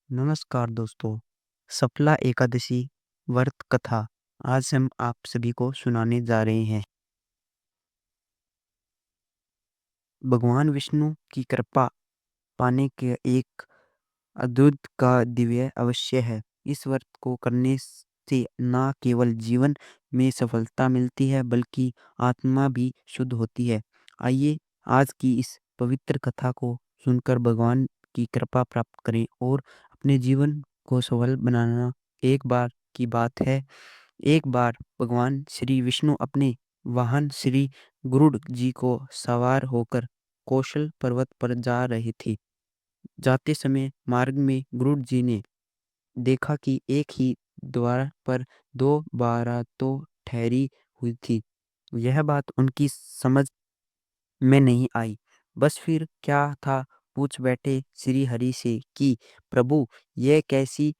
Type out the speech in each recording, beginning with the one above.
नमस्कार दोस्तों, सफला एकादशी व्रत कथा आज हम आप सभी को सुनाने जा रहे हैं। भगवान विष्णु की कृपा पाने के एक अद्भुत का दिव्य अवश्य है। इस व्रत को करने से ना केवल जीवन में सफलता मिलती है बल्कि आत्मा भी शुद्ध होती है। आइए आज की इस पवित्र कथा को सुनकर भगवान की कृपा प्राप्त करें और अपने जीवन को सफल बनाना। एक बार की बात है, एक बार भगवान श्री विष्णु अपने वाहन श्री गरुड़ जी को सवार होकर कौशल पर्वत पर जा रहे थे। जाते समय मार्ग में गरुड़ जी ने देखा कि एक ही द्वार पर दो बारातों ठहरी हुई थी। यह बात उनकी समझ में नहीं आई। बस फिर क्या था, पूछ बैठे श्री हरि से कि प्रभु, यह कैसी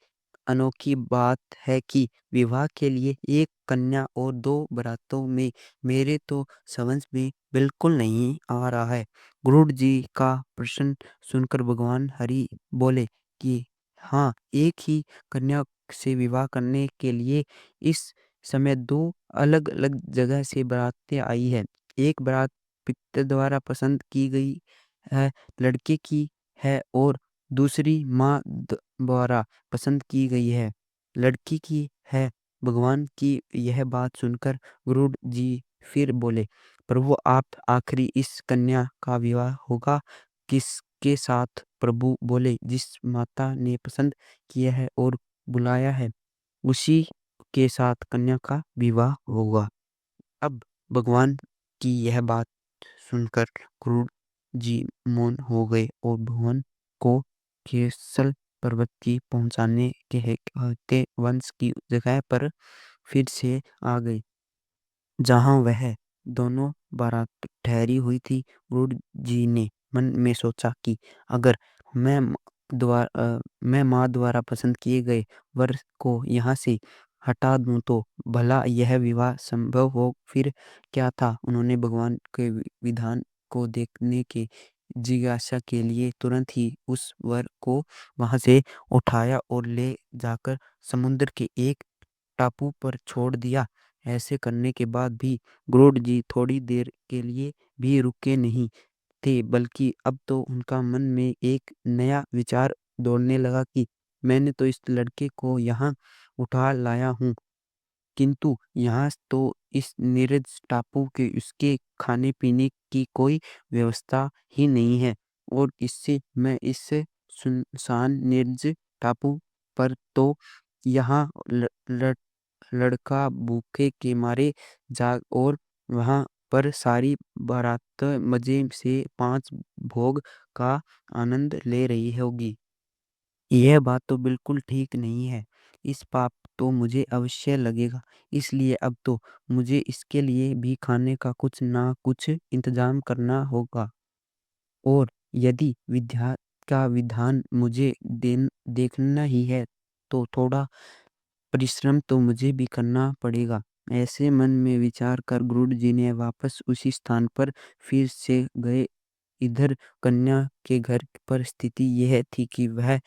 अनोखी बात है कि विवाह के लिए एक कन्या और दो बारातों में मेरे तो समझ में बिल्कुल नहीं आ रहा है। गरुड़ जी का प्रश्न सुनकर भगवान हरि बोले कि हाँ, एक ही कन्या से विवाह करने के लिए इस समय दो अलग अलग जगह से बारातें आई है। एक बारात पिता द्वारा पसंद की गई है, लड़के की है, और दूसरी माँ द्वारा पसंद की गई है, लड़की की है। भगवान की यह बात सुनकर गरुड़ जी फिर बोले, प्रभु, आप आखिरी इस कन्या का विवाह होगा किसके साथ? प्रभु बोले, जिस माता ने पसंद किया है और बुलाया है उसी के साथ कन्या का विवाह होगा। अब भगवान की यह बात सुनकर क्रूर जी मौन हो गए और भगवान को केसल पर्वत की पहुंचाने के कहते वंश की जगह पर फिर से आ गए, जहां वह दोनों बारात ठहरी हुई थी। क्रूर जी ने मन में सोचा कि अगर मैं मैं माँ द्वारा पसंद किए गए वर को यहाँ से हटा दूं तो भला यह विवाह संभव हो। फिर क्या था, उन्होंने भगवान के विधान को देखने के जिज्ञासा के लिए तुरंत ही उस वर को वहां से उठाया और ले जाकर समुद्र के एक टापू पर छोड़ दिया। ऐसे करने के बाद भी गरुड़ जी थोड़ी देर के लिए भी रुके नहीं थे, बल्कि अब तो उनका मन में एक नया विचार दौड़ने लगा कि मैंने तो इस लड़के को यहाँ उठा लाया हूँ, किंतु यहाँ तो इस नीरज टापू के उसके खाने पीने की कोई व्यवस्था ही नहीं है, और इससे मैं इस सुनसान निर्ज टापू पर तो यहाँ लड़का भूखे के मारे जाग और वहाँ पर सारी बारात मजे से पांच भोग का आनंद ले रही होगी। यह बात तो बिल्कुल ठीक नहीं है। इस पाप तो मुझे अवश्य लगेगा, इसलिए अब तो मुझे इसके लिए भी खाने का कुछ ना कुछ इंतजाम करना होगा। और यदि विद्या का विधान मुझे देखना ही है तो थोड़ा परिश्रम तो मुझे भी करना पड़ेगा। ऐसे मन में विचार कर गुरु जी ने वापस उसी स्थान पर फिर से गए। इधर कन्या के घर पर स्थिति यह थी कि वह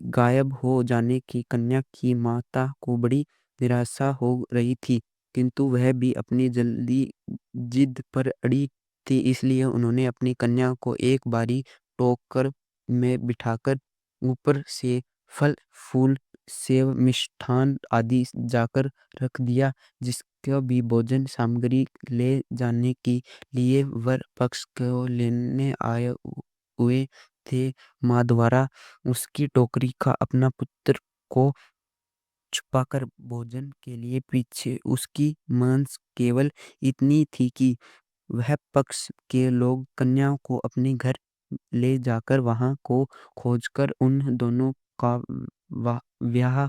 गायब हो जाने की कन्या की माता को बड़ी निराशा हो रही थी, किंतु वह भी अपनी जल्दी जिद पर अड़ी थी। इसलिए उन्होंने अपनी कन्या को एक बारी टोकर में बिठाकर ऊपर से फल फूल सेव मिष्ठान आदि जाकर रख दिया। जिसका भी भोजन सामग्री ले जाने की लिए वर पक्ष को लेने आए हुए थे, माँ द्वारा उसकी टोकरी का अपना पुत्र को छुपाकर भोजन के लिए पीछे उसकी मांस केवल इतनी थी कि वह पक्ष के लोग कन्या को अपने घर ले जाकर वहां को खोजकर उन दोनों का ब्याह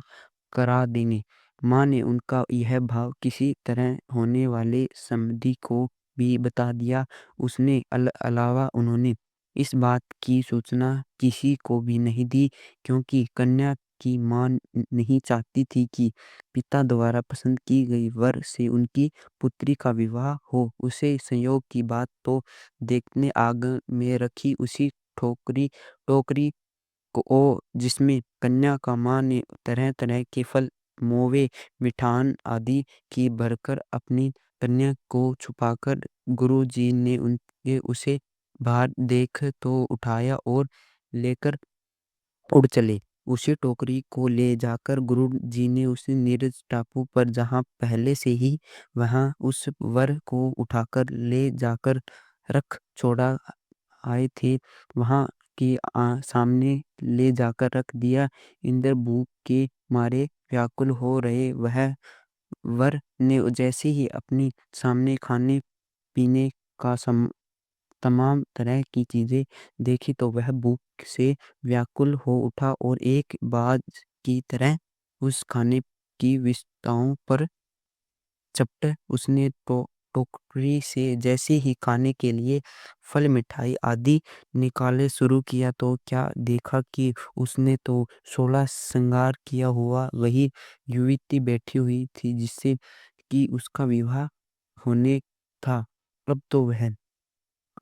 करा देंगे। माँ ने उनका यह भाव किसी तरह होने वाले समधि को भी बता दिया। उसने अलावा उन्होंने इस बात की सूचना किसी को भी नहीं दी, क्योंकि कन्या की माँ नहीं चाहती थी कि पिता द्वारा पसंद की गई वर से उनकी पुत्री का विवाह हो। उसे संयोग की बात तो देखने आग में रखी उसी ठोकरी टोकरी को जिसमें कन्या का माँ ने तरह तरह के फल, मोवे, मिठान आदि की भरकर अपनी कन्या को छुपाकर गुरु जी ने उनके उसे बाहर देख तो उठाया और लेकर उड़ चले। उसी टोकरी को ले जाकर गुरु जी ने उस नीरज टापू पर, जहाँ पहले से ही वहाँ उस वर को उठाकर ले जाकर रख छोड़ा आए थे, वहाँ के सामने ले जाकर रख दिया। इंद्र भूख के मारे व्याकुल हो रहे वह वर ने जैसे ही अपनी सामने खाने पीने का तमाम तरह की चीजें देखी तो वह भूख से व्याकुल हो उठा और एक बाज की तरह उस खाने की विशेषताओं पर चपट। उसने तो टोकरी से जैसे ही खाने के लिए फल, मिठाई आदि निकाले शुरू किया तो क्या देखा कि उसने तो 16 श्रृंगार किया हुआ वही युवती बैठी हुई थी जिससे कि उसका विवाह होने था। अब तो वह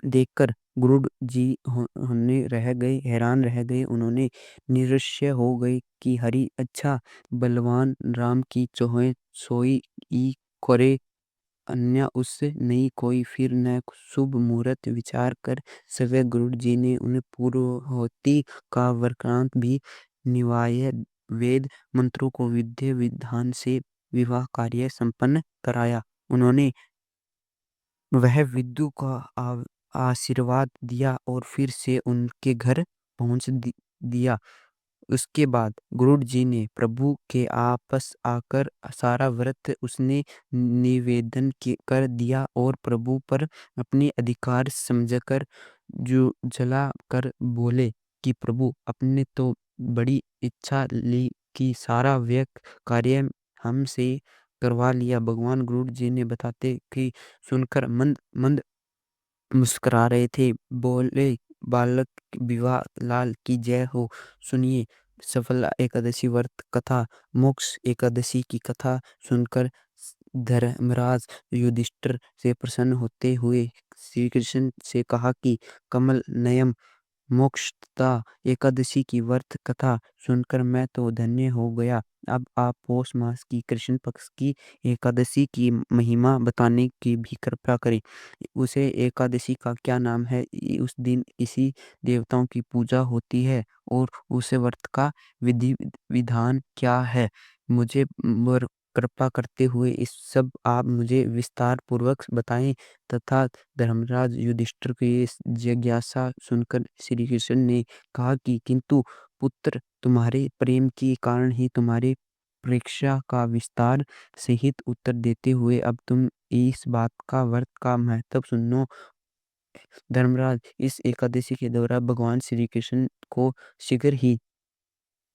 देखकर गुरु जी होने रह गए, हैरान रह गए। उन्होंने निरश्य हो गए कि हरि अच्छा, बलवान राम की चोहे सोई ई करे, अन्य उससे नहीं कोई। फिर न शुभ मुहूर्त विचार कर सवे गुरु जी ने उन्हें पूर्वहोती का वृतांत भी निवाय वेद मंत्रों को विधि विधान से विवाह कार्य संपन्न कराया। उन्होंने वह विदु का आशीर्वाद दिया और फिर से उनके घर पहुंच दिया। उसके बाद गुरु जी ने प्रभु के आपस आकर सारा व्रत उसने निवेदन कर दिया और प्रभु पर अपने अधिकार समझकर जो जला कर बोले कि प्रभु, अपने तो बड़ी इच्छा ली कि सारा व्यय कार्य हमसे करवा लिया। भगवान गुरु जी ने बताते कि सुनकर मंद मंद मुस्कुरा रहे थे। बोले, बालक विवाह लाल की जय हो। सुनिए सफला एकादशी व्रत कथा। मोक्ष एकादशी की कथा सुनकर धर्मराज युधिष्ठिर से प्रसन्न होते हुए श्री कृष्ण से कहा कि कमल नयम मोक्षदा एकादशी की व्रत कथा सुनकर मैं तो धन्य हो गया। अब आप पौष मास की कृष्ण पक्ष की एकादशी की महिमा बताने की भी कृपा करें। उसे एकादशी का क्या नाम है? उस दिन इसी देवताओं की पूजा होती है और उस व्रत का विधि विधान क्या है? मुझे कृपा करते हुए इस सब आप मुझे विस्तार पूर्वक बताएं। तथा धर्मराज युधिष्ठिर की इस जिज्ञासा सुनकर श्री कृष्ण ने कहा कि किंतु पुत्र, तुम्हारे प्रेम के कारण ही तुम्हारे परीक्षा का विस्तार सहित उत्तर देते हुए अब तुम इस बात का व्रत का महत्व सुनो। धर्मराज, इस एकादशी के दौरान भगवान श्री कृष्ण को शीघ्र ही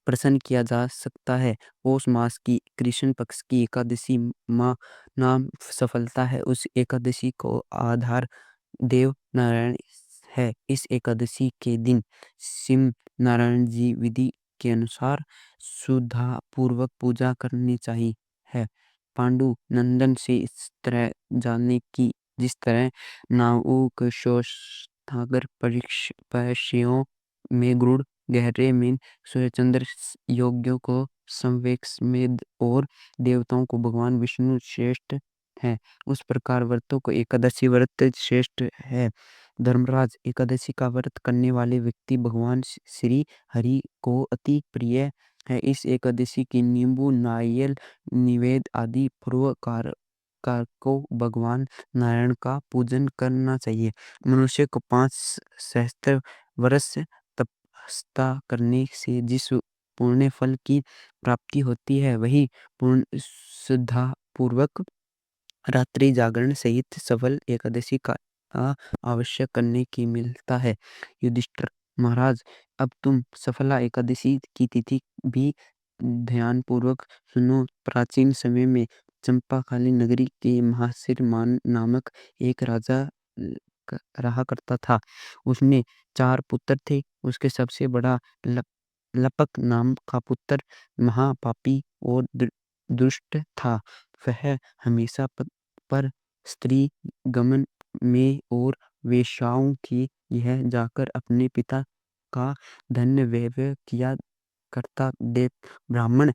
प्रसन्न किया जा सकता है। पौष मास की कृष्ण पक्ष की एकादशी माँ नाम सफलता है। उस एकादशी को आधार देव नारायण है। इस एकादशी के दिन सिम नारायण जी विधि के अनुसार शुद्धा पूर्वक पूजा करनी चाहिए है। पांडु नंदन से इस तरह जानने की जिस तरह नाउक सागर परीक्षियों में गुड़ गहरे में सूर्यचंद्र योग्यों को संवेक्ष में और देवताओं को भगवान विष्णु श्रेष्ठ है, उस प्रकार व्रतों को एकादशी व्रत श्रेष्ठ है। धर्मराज, एकादशी का व्रत करने वाले व्यक्ति भगवान श्री हरि को अति प्रिय है। इस एकादशी की नींबू, नारियल, निवेद आदि पूर्व कार को भगवान नारायण का पूजन करना चाहिए। मनुष्य को 5 सहस्त्र वर्ष तपस्या करने से जिस पुण्य फल की प्राप्ति होती है वही पूर्ण श्रद्धा पूर्वक रात्रि जागरण सहित सफल एकादशी का आवश्यक करने की मिलता है। युधिष्ठिर महाराज, अब तुम सफला एकादशी की तिथि भी ध्यान पूर्वक सुनो। प्राचीन समय में चंपाकाली नगरी के महासिर मान नामक एक राजा रहा करता था। उसने 4 पुत्र थे। उसके सबसे बड़ा लपक नाम का पुत्र महापापी और दुष्ट था। वह हमेशा पर स्त्री गमन में और वेश्याओं की यह जाकर अपने पिता का धन व्यय किया करता। देव ब्राह्मण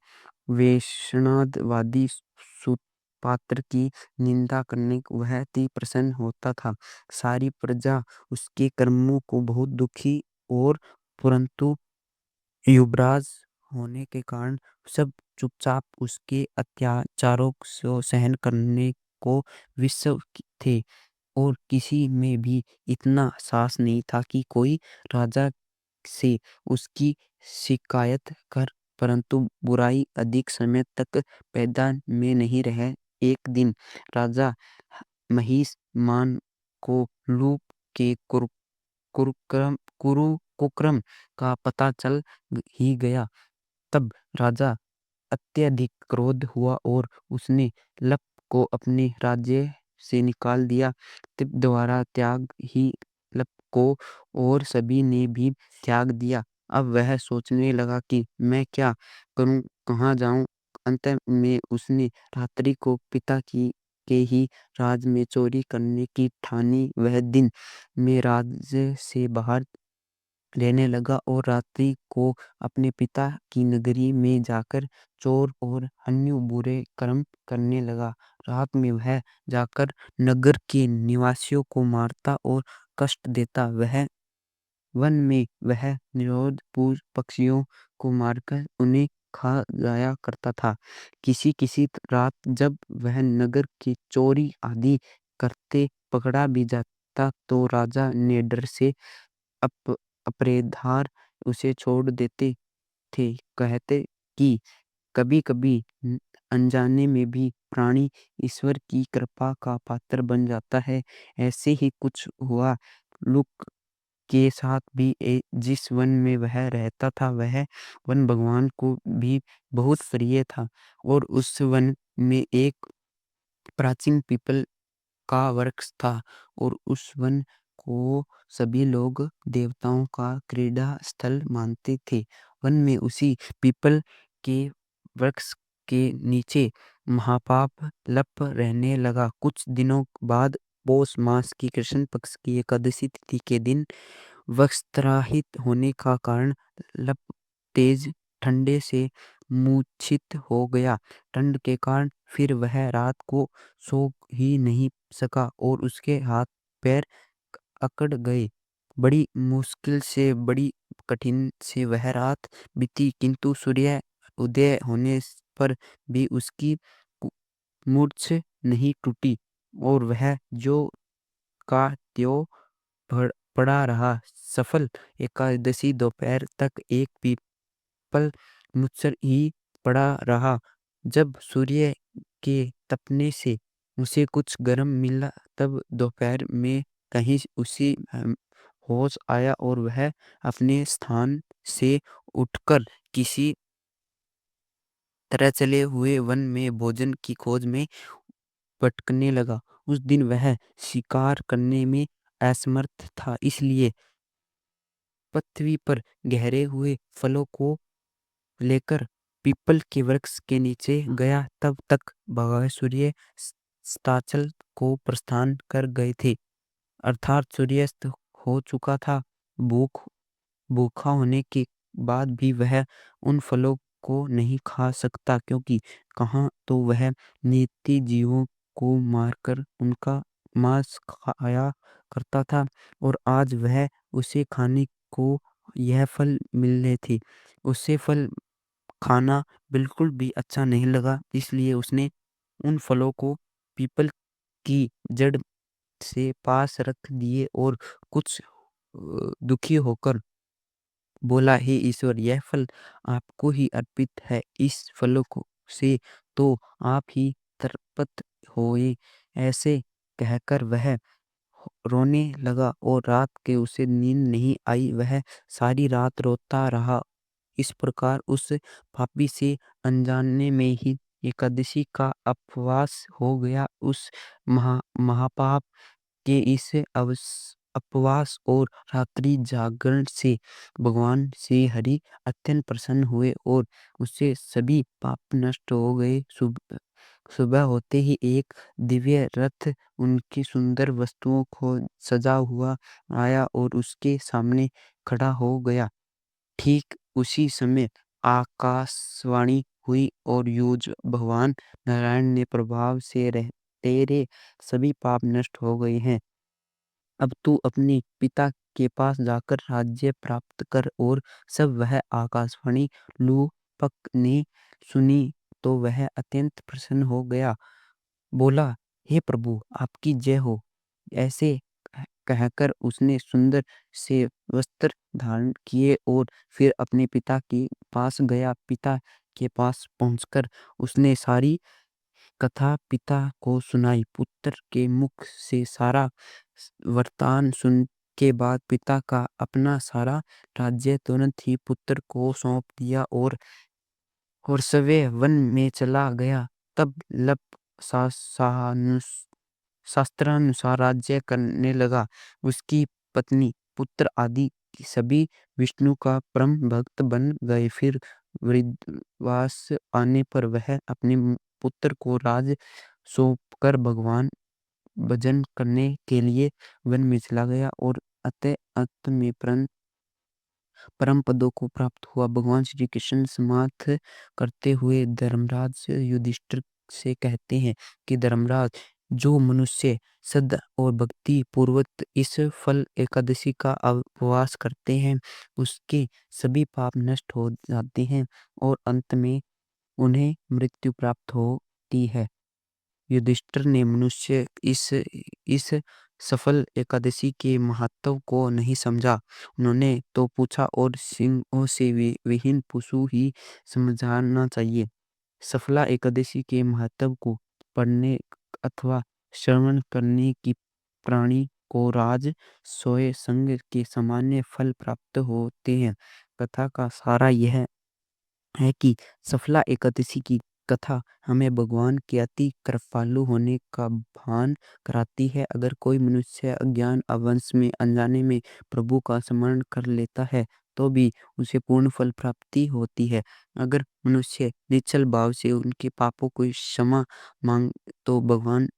वैष्णववादी सुपात्र की निंदा करने वह अति प्रसन्न होता था। सारी प्रजा उसके कर्मों को बहुत दुखी और परंतु युवराज होने के कारण सब चुपचाप उसके अत्याचारों को सहन करने को विश्व थे और किसी में भी इतना साहस नहीं था कि कोई राजा से उसकी शिकायत कर। परंतु बुराई अधिक समय तक पैदा में नहीं रहे। एक दिन राजा महिषमान को लूप के कुक्रम का पता चल ही गया। तब राजा अत्यधिक क्रोध हुआ और उसने लप को अपने राज्य से निकाल दिया। तब द्वारा त्याग ही लप को और सभी ने भी त्याग दिया। अब वह सोचने लगा कि मैं क्या करूं, कहाँ जाऊं। अंत में उसने रात्रि को पिता की के ही राज में चोरी करने की ठानी। वह दिन में राज्य से बाहर रहने लगा और रात्रि को अपने पिता की नगरी में जाकर चोर और अन्य बुरे कर्म करने लगा। रात में वह जाकर नगर के निवासियों को मारता और कष्ट देता। वह वन में वह निरोध पक्षियों को मारकर उन्हें खा जाया करता था। किसी किसी रात जब वह नगर की चोरी आदि करते पकड़ा भी जाता तो राजा ने डर से अप अप्रेधार उसे छोड़ देते थे। कहते कि कभी-कभी अनजाने में भी प्राणी ईश्वर की कृपा का पात्र बन जाता है। ऐसे ही कुछ हुआ लुक के साथ भी। जिस वन में वह रहता था वह वन भगवान को भी बहुत प्रिय था और उस वन में एक प्राचीन पीपल का वृक्ष था और उस वन को सभी लोग देवताओं का क्रीड़ा स्थल मानते थे। वन में उसी पीपल के वृक्ष के नीचे महापाप लप रहने लगा। कुछ दिनों बाद पौष मास की कृष्ण पक्ष की एकादशी तिथि के दिन वस्त्राहित होने का कारण लप तेज ठंडे से मूर्छित हो गया। ठंड के कारण फिर वह रात को सो ही नहीं सका और उसके हाथ पैर अकड़ गए। बड़ी मुश्किल से बड़ी कठिन से वह रात बीती, किंतु सूर्य उदय होने पर भी उसकी मूर्छ नहीं टूटी और वह जो का त्यों पड़ा रहा। सफल एकादशी दोपहर तक एक पीपल मुचर ही पड़ा रहा। जब सूर्य के तपने से उसे कुछ गर्म मिला तब दोपहर में कहीं उसी होश आया और वह अपने स्थान से उठकर किसी तरह चले हुए वन में भोजन की खोज में भटकने लगा। उस दिन वह शिकार करने में असमर्थ था, इसलिए पृथ्वी पर गहरे हुए फलों को लेकर पीपल के वृक्ष के नीचे गया। तब तक भगवान सूर्य अस्ताचल को प्रस्थान कर गए थे, अर्थात सूर्यास्त हो चुका था। भूख भूखा होने के बाद भी वह उन फलों को नहीं खा सकता, क्योंकि कहाँ तो वह नित्य जीवों को मारकर उनका मांस खाया करता था और आज वह उसे खाने को यह फल मिलने थे। उसे फल खाना बिल्कुल भी अच्छा नहीं लगा, इसलिए उसने उन फलों को पीपल की जड़ से पास रख दिए और कुछ दुखी होकर बोला, हे ईश्वर, यह फल आपको ही अर्पित है। इस फलों को से तो आप ही तृप्त होए। ऐसे कहकर वह रोने लगा और रात के उसे नींद नहीं आई। वह सारी रात रोता रहा। इस प्रकार उस पापी से अनजाने में ही एकादशी का उपवास हो गया। उस महापाप के इस उपवास और रात्रि जागरण से भगवान श्री हरि अत्यंत प्रसन्न हुए और उससे सभी पाप नष्ट हो गए। सुबह होते ही एक दिव्य रथ उनकी सुंदर वस्तुओं को सजा हुआ आया और उसके सामने खड़ा हो गया। ठीक उसी समय आकाशवाणी हुई और यूज भगवान नारायण ने प्रभाव से रह तेरे सभी पाप नष्ट हो गए हैं। अब तू अपने पिता के पास जाकर राज्य प्राप्त कर। और सब वह आकाशवाणी लूपक ने सुनी तो वह अत्यंत प्रसन्न हो गया। बोला, हे प्रभु, आपकी जय हो। ऐसे कहकर उसने सुंदर से वस्त्र धारण किए और फिर अपने पिता के पास गया। पिता के पास पहुंचकर उसने सारी कथा पिता को सुनाई। पुत्र के मुख से सारा वृतांत सुन के बाद पिता का अपना सारा राज्य तुरंत ही पुत्र को सौंप दिया और सवे वन में चला गया। तब लप शास्त्रानुसार राज्य करने लगा। उसकी पत्नी, पुत्र आदि सभी विष्णु का परम भक्त बन गए। फिर वृद्धवास आने पर वह अपने पुत्र को राज सौंपकर भगवान भजन करने के लिए वन में चला गया और अतः अंत में परम पदों को प्राप्त हुआ। भगवान श्री कृष्ण समाप्त करते हुए धर्मराज युधिष्ठिर से कहते हैं कि धर्मराज, जो मनुष्य सदा और भक्ति पूर्वक इस फल एकादशी का उपवास करते हैं उसके सभी पाप नष्ट हो जाते हैं और अंत में उन्हें मृत्यु प्राप्त होती है। युधिष्ठिर ने मनुष्य इस सफल एकादशी के महत्व को नहीं समझा। उन्होंने तो पूछा और सिंहों से विहीन पशु ही समझाना चाहिए। सफला एकादशी के महत्व को पढ़ने अथवा श्रवण करने की प्राणी को राज सोए संग के सामान्य फल प्राप्त होते हैं। कथा का सारा यह है कि सफला एकादशी की कथा हमें भगवान के अति कृपालु होने का भान कराती है। अगर कोई मनुष्य अज्ञान अवंश में अनजाने में प्रभु का स्मरण कर लेता है तो भी उसे पूर्ण फल प्राप्ति होती है। अगर मनुष्य निश्चल भाव से उनके पापों को क्षमा मांग तो भगवान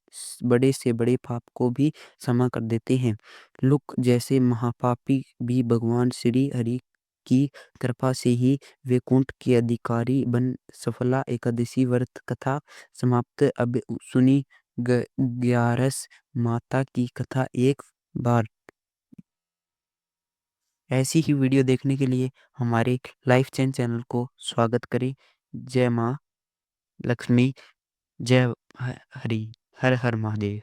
बड़े से बड़े पाप को भी क्षमा कर देते हैं। लुक जैसे महापापी भी भगवान श्री हरि की कृपा से ही वैकुंठ के अधिकारी बन। सफला एकादशी व्रत कथा समाप्त। अब सुनी ग्यारस माता की कथा एक बार। ऐसी ही वीडियो देखने के लिए हमारे लाइफ चेंज चैनल को स्वागत करें। जय माँ लक्ष्मी, जय हरि, हर हर महादेव।